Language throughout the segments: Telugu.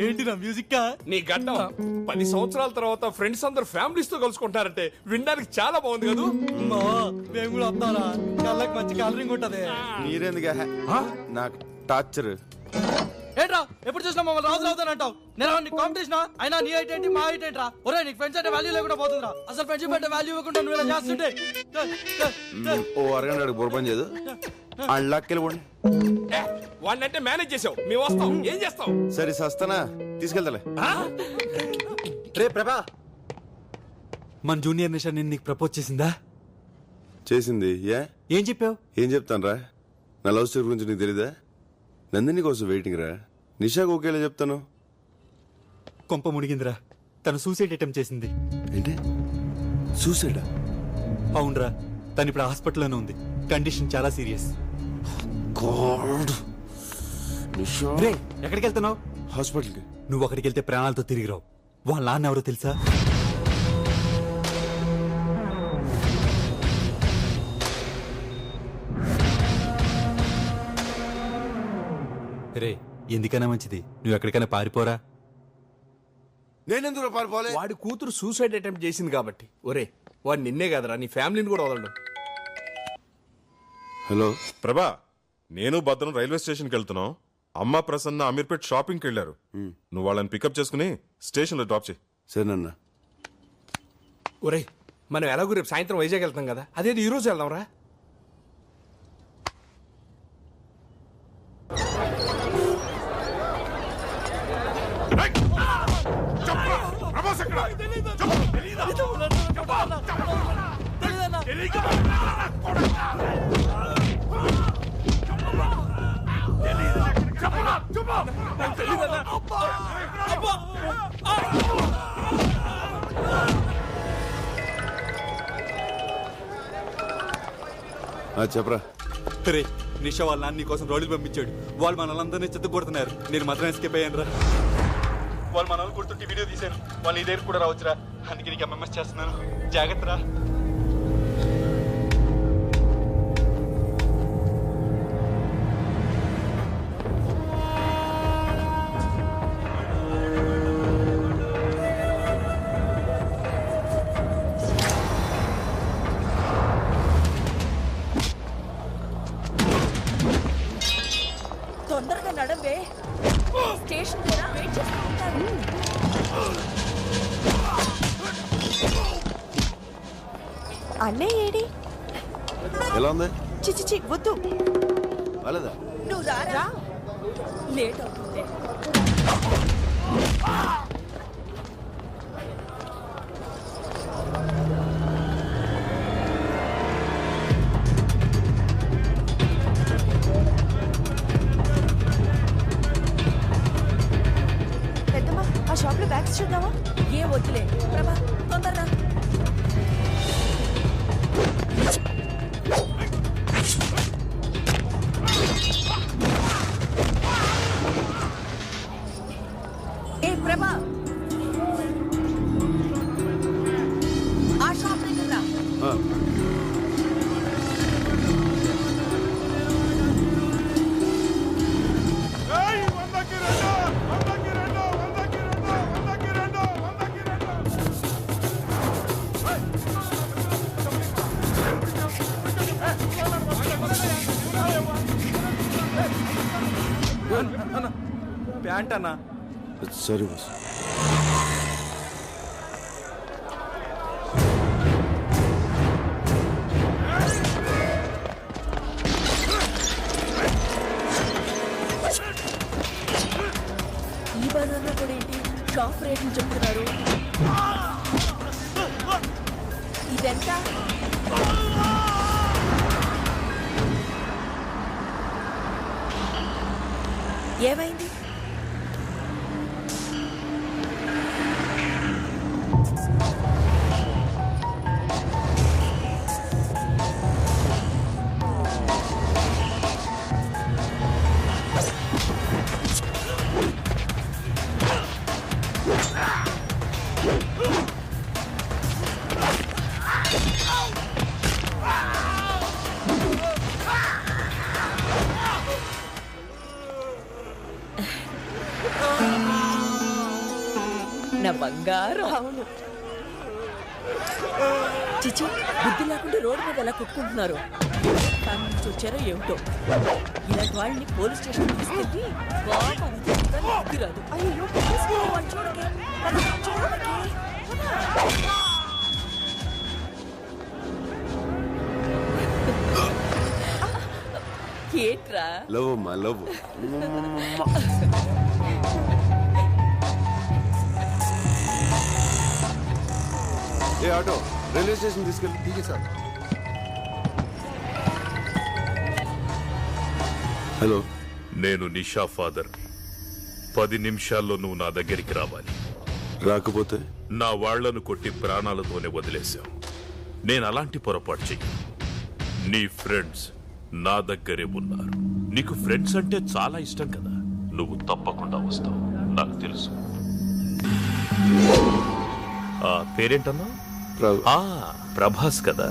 ఏంటి నా మ్యూజిక్ నీ గడ్డం 10 సంవత్సరాల తర్వాత ఫ్రెండ్స్ అందరు ఫ్యామిలీస్ తో కలుసుకుంటారంటే వినడానికి చాలా బాగుంది కదా. మేము కూడా వస్తారా? కళ్ళకి మంచి కలరింగ్ ఉంటది. మీరెందుకు నాకు టార్చర్? ఏంట్రా ఎప్పుడు చూసినా మమ్మల్ని రాజు రావుతాను అంటావు? నేను కాంపిటీషన్ అయినా నీ హైట్ ఏంటి మా హైట్ ఏంట్రా? ఒరే నీకు ఫ్రెండ్స్ అంటే వాల్యూ లేకుండా పోతుందిరా. అసలు ఫ్రెండ్షిప్ అంటే వాల్యూ ఇవ్వకుండా నువ్వు ఇలా చేస్తుంటే ఓ అరగంట బోర్పని చేయదు అళ్ళకెళ్ళి పోండి. వాడినంటే మేనేజ్ చేసావు, మేము వస్తాం. ఏం చేస్తాం? సరే సస్తానా తీసుకెళ్తాలే. రే ప్రభా, మన జూనియర్ నిషా నేను నీకు ప్రపోజ్ చేసిందా? చేసింది. ఏం చెప్పావు? ఏం చెప్తాను రా? నా లవ్ స్టోరీ గురించి నీకు తెలీదా? నందిని కోసం వెయిటింగ్ రా. నిషాకు ఒకేలా చెప్తాను. కొంప మునిగిందిరా, తను సూసైడ్ అటెంప్ట్ చేసింది. ఏంటి సూసైడా? అవునరా, తను ఇప్పుడు హాస్పిటల్లోనే ఉంది. కండిషన్ చాలా సీరియస్. రే ఎక్కడికి వెళ్తున్నావు? హాస్పిటల్కి. నువ్వు అక్కడికి వెళ్తే ప్రాణాలతో తిరిగి రావు. వాళ్ళ నాన్న ఎవరో తెలుసా? రే ఎందుకైనా మంచిది నువ్వు ఎక్కడికైనా పారిపోరా. నేనెందుకు పారిపోలే? వాడి కూతురు సూసైడ్ అటెంప్ట్ చేసింది కాబట్టి. ఒరే వాడు నిన్నే కదరా, నీ ఫ్యామిలీని కూడా వదలడు. హలో ప్రభా, నేను భద్రం రైల్వే స్టేషన్కి వెళ్తున్నాం. అమ్మ ప్రసన్న అమీర్పేట్ షాపింగ్కి వెళ్ళారు. నువ్వు వాళ్ళని పికప్ చేసుకుని స్టేషన్లో డ్రాప్ చేయి. సరేనన్నా. ఒరే మనం ఎలాగో రేపు సాయంత్రం వైజాగ్ వెళ్తాం కదా, అదేది ఈ రోజు వెళ్దాం రా. చెప్పరా. రే నిషా వాళ్ళ నాన్న నీ కోసం రౌడీలు పంపించాడు. వాళ్ళు మనల్ని చెత్త కొడుతున్నారు. నేను మాత్రం ఎస్కేప్ అయ్యాను రా. వాళ్ళు మన వాళ్ళు కొడుతుంటే వీడియో తీశాను. వాళ్ళు నీ దగ్గర కూడా రావచ్చురా. అందుకే నీకు ఎంఎంఎస్ చేస్తున్నాను. జాగ్రత్త రా. తొందరగా నడవే, స్టేషన్ కూడా వెయిట్ చేస్తూ ఉంటారు. అన్నయ్య ఏడి? ఎలా ఉంది? చిచి వద్దు. వాళ్ళదా? నువ్వు రారా, లేట్ అవుతుంది. పెద్దమ్మా ఆ షాప్ లో బ్యాగ్స్ చూద్దామా? ఏ వద్దులే ప్రభా, తొందరగా. ఏ ప్రభా, ఆ షాప్ దగ్గర రా. ప్యాంట్ అన్నా. సరే బస్. ఈ బజార్లో కూడా ఏంటి షాప్ రేట్లు చెప్తున్నారు? ఇదెంత? ఏమైంది? బంగారం. అవును చిచి, బుద్ధి లేకుండా రోడ్డు మీద ఎలా కొట్టుకుంటున్నారు. ఫ్యామిలీ నుంచి వచ్చారో ఏమిటో. ఇలాంటి వాళ్ళని పోలీస్ స్టేషన్ తీసుకెళ్ళి బాగా బుద్ధి రాదు. అయ్యో చూడకే చూడకే. ఏంట్రా లవ్ అమ్మా లవ్. ఏ ఆటో రైల్వే స్టేషన్ తీసుకెళ్ళి. సార్ హలో, నేను నిషా ఫాదర్. 10 నిమిషాల్లో నువ్వు నా దగ్గరికి రావాలి. రాకపోతే నా వాళ్లను కొట్టి ప్రాణాలతోనే వదిలేశావు. నేను అలాంటి పొరపాటు చెయ్యి. నీ ఫ్రెండ్స్ నా దగ్గరే ఉన్నారు. నీకు ఫ్రెండ్స్ అంటే చాలా ఇష్టం కదా. నువ్వు తప్పకుండా వస్తావు, నాకు తెలుసు. ఆ పేరేంటన్నా? ప్రభాస్ కదా.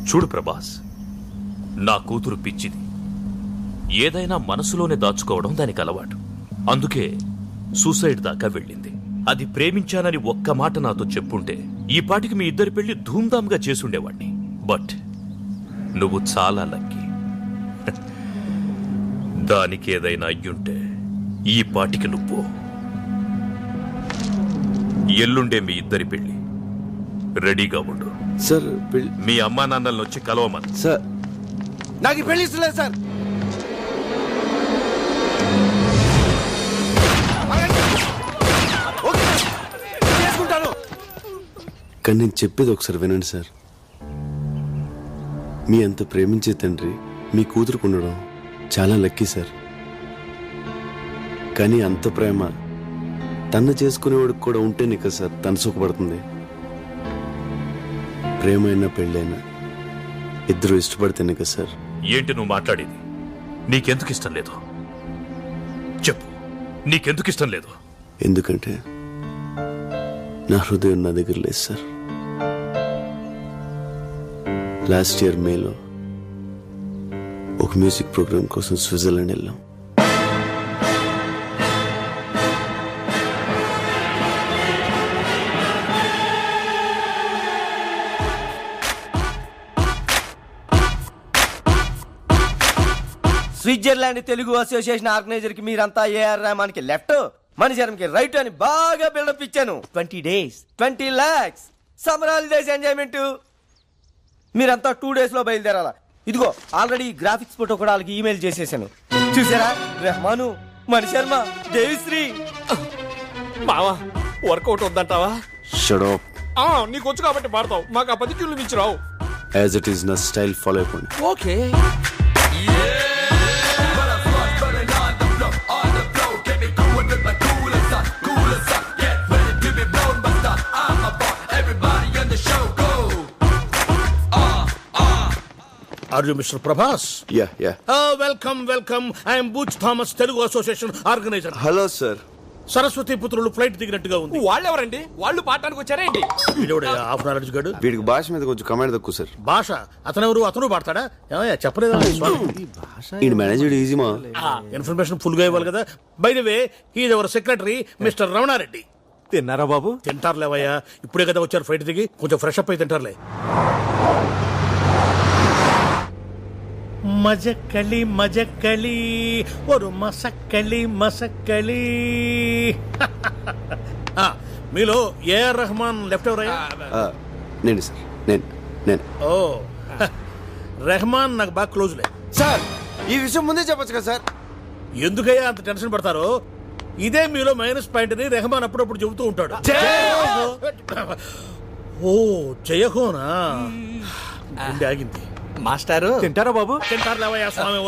చూడు ప్రభాస్, నా కూతురు పిచ్చిది. ఏదైనా మనసులోనే దాచుకోవడం దానికి అలవాటు. అందుకే సూసైడ్ దాకా వెళ్ళింది. అది ప్రేమించానని ఒక్క మాట నాతో చెప్పుంటే ఈ పాటికి మీ ఇద్దరి పెళ్లి ధూమ్ధామ్గా చేసుండేవాణ్ణి. బట్ నువ్వు చాలా లక్కీ. దానికి ఏదైనా అయ్యుంటే ఈ పాటికి నువ్వు. ఎల్లుండే మీ ఇద్దరి పెళ్లి. రెడీగా ఉండు. సార్ మీ అమ్మా నాన్నల్ని వచ్చి కలవమని. సార్ నాకు పెళ్లి ఇస్తలేదు సార్. కానీ నేను చెప్పేది ఒకసారి వినండి సార్. మీ అంత ప్రేమించే తండ్రి మీ కూతురుకు ఉండడం చాలా లక్కీ సార్. కానీ అంత ప్రేమ తను చేసుకునేవాడికి కూడా ఉంటేనే కదా సార్ తను సుఖపడుతుంది. ప్రేమైనా పెళ్ళైనా ఇద్దరు ఇష్టపడితేనే కదా సార్. ఏంటి నువ్వు మాట్లాడేది? నీకెందుకు ఇష్టం లేదు చెప్పు. నీకెందుకు ఇష్టం లేదు? ఎందుకంటే నా హృదయం నా దగ్గర లేదు సార్. లాస్ట్ ఇయర్ మేలో ఒక మ్యూజిక్ ప్రోగ్రామ్ కోసం స్విట్జర్లాండ్ వెళ్ళాం. స్విట్జర్లాండ్ తెలుగు అసోసియేషన్ ఆర్గనైజర్ కి మీరంతా ఏఆర్ రెహమాన్ కి లెఫ్ట్, మణిశరం కి రైట్ అని బాగా బిల్డప్ ఇచ్చాను. 20 days 20 lakhs summer holidays enjoyment. మీరంతా 2 days లో బయలుదేరాలా. ఇదిగో ఆల్రెడీ గ్రాఫిక్స్ ఫోటో కూడా వాళ్ళకి ఈమెయిల్ చేసేసాను. చూసారా? రెహమాను, మణిశర్మ, దేవిశ్రీ. మావా వర్కౌట్ వద్దంటావా? Shut up. నీకు వచ్చు కాబట్టి పాడతావు. మాకు ఆ 10 ట్యూన్లు మించి రావు. యాజ్ ఇట్ ఈస్ నా స్టైల్ ఫాలో అయిపోండి. Okay. Are you Mr. Prabhas? Yeah. Welcome. I am Butch Thomas, Telugu Association organizer. Hello sir. Saraswati పుత్రులు ఫ్లైట్ దిగినట్టుగా ఉంది. వాళ్ళెవరండి? వాళ్ళు పాడటానికి వచ్చారేంటి? హాఫ్ నాలెడ్జ్ గడు. వీడికి భాష మీద కొంచెం కమాండ్ తక్కువ సార్. భాష అతనెవరు? అతను పాడతాడా? ఏమయ్యా చెప్పలేదా? ఈ మేనేజర్ ఈజీ మా ఇన్ఫర్మేషన్ ఫుల్ గా ఇవ్వాలి కదా. By the way, he's our secretary mister Ramana Reddy. తిన్నారా బాబు? తింటారులేవయ్యా, ఇప్పుడే కదా వచ్చారు ఫ్లైట్ దిగి. కొంచెం ఫ్రెష్ అప్ అయి తింటారులే. మజక్కలి ఒక మసక్కలి. మీలో ఏఆర్ రెహమాన్ లెఫ్ట్ ఎవరయ్యా? నేను సార్. నేను ఓ రెహమాన్ నాకు బాగా క్లోజ్లే. సార్ ఈ విషయం ముందే చెప్పొచ్చు కదా సార్. ఎందుకయ్యా అంత టెన్షన్ పడతారో? ఇదే మీలో మైనస్ పాయింట్ అని రెహమాన్ అప్పుడప్పుడు చెబుతూ ఉంటాడు. ఓ జయహోనా? గుండె ఆగింది. మాస్టారు తింటారా బాబు? తింటారులేవయ్యా స్వామి.